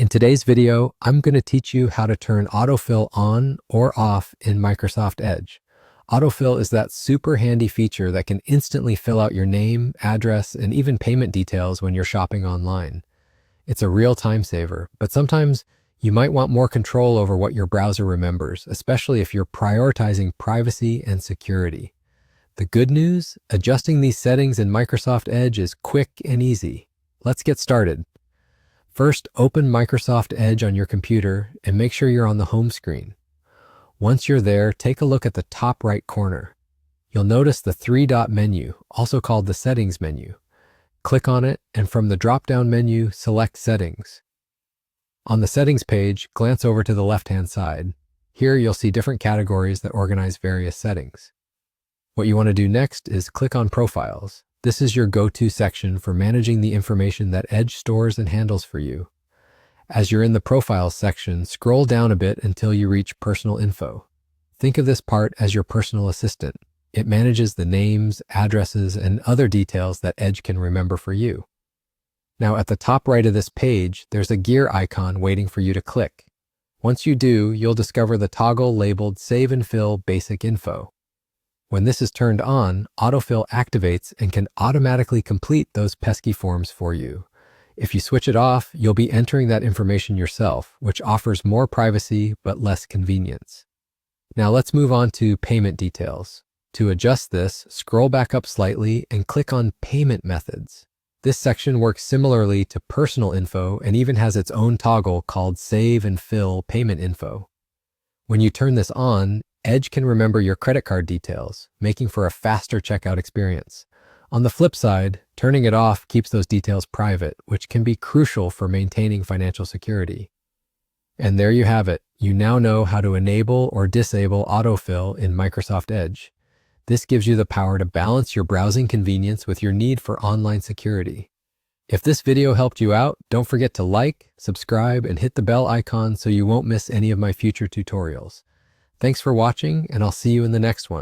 In today's video, I'm going to teach you how to turn autofill on or off in Microsoft Edge. Autofill is that super handy feature that can instantly fill out your name, address, and even payment details when you're shopping online. It's a real time saver, but sometimes you might want more control over what your browser remembers, especially if you're prioritizing privacy and security. The good news, adjusting these settings in Microsoft Edge is quick and easy. Let's get started. First, open Microsoft Edge on your computer and make sure you're on the home screen. Once you're there, take a look at the top right corner. You'll notice the three-dot menu, also called the Settings menu. Click on it, and from the drop-down menu, select Settings. On the Settings page, glance over to the left-hand side. Here, you'll see different categories that organize various settings. What you want to do next is click on Profiles. This is your go-to section for managing the information that Edge stores and handles for you. As you're in the Profiles section, scroll down a bit until you reach Personal Info. Think of this part as your personal assistant. It manages the names, addresses, and other details that Edge can remember for you. Now, at the top right of this page, there's a gear icon waiting for you to click. Once you do, you'll discover the toggle labeled Save and Fill Basic Info. When this is turned on, Autofill activates and can automatically complete those pesky forms for you. If you switch it off, you'll be entering that information yourself, which offers more privacy but less convenience. Now let's move on to payment details. To adjust this, scroll back up slightly and click on Payment Methods. This section works similarly to Personal Info and even has its own toggle called Save and Fill Payment Info. When you turn this on, Edge can remember your credit card details, making for a faster checkout experience. On the flip side, turning it off keeps those details private, which can be crucial for maintaining financial security. And there you have it. You now know how to enable or disable autofill in Microsoft Edge. This gives you the power to balance your browsing convenience with your need for online security. If this video helped you out, don't forget to like, subscribe, and hit the bell icon so you won't miss any of my future tutorials. Thanks for watching, and I'll see you in the next one.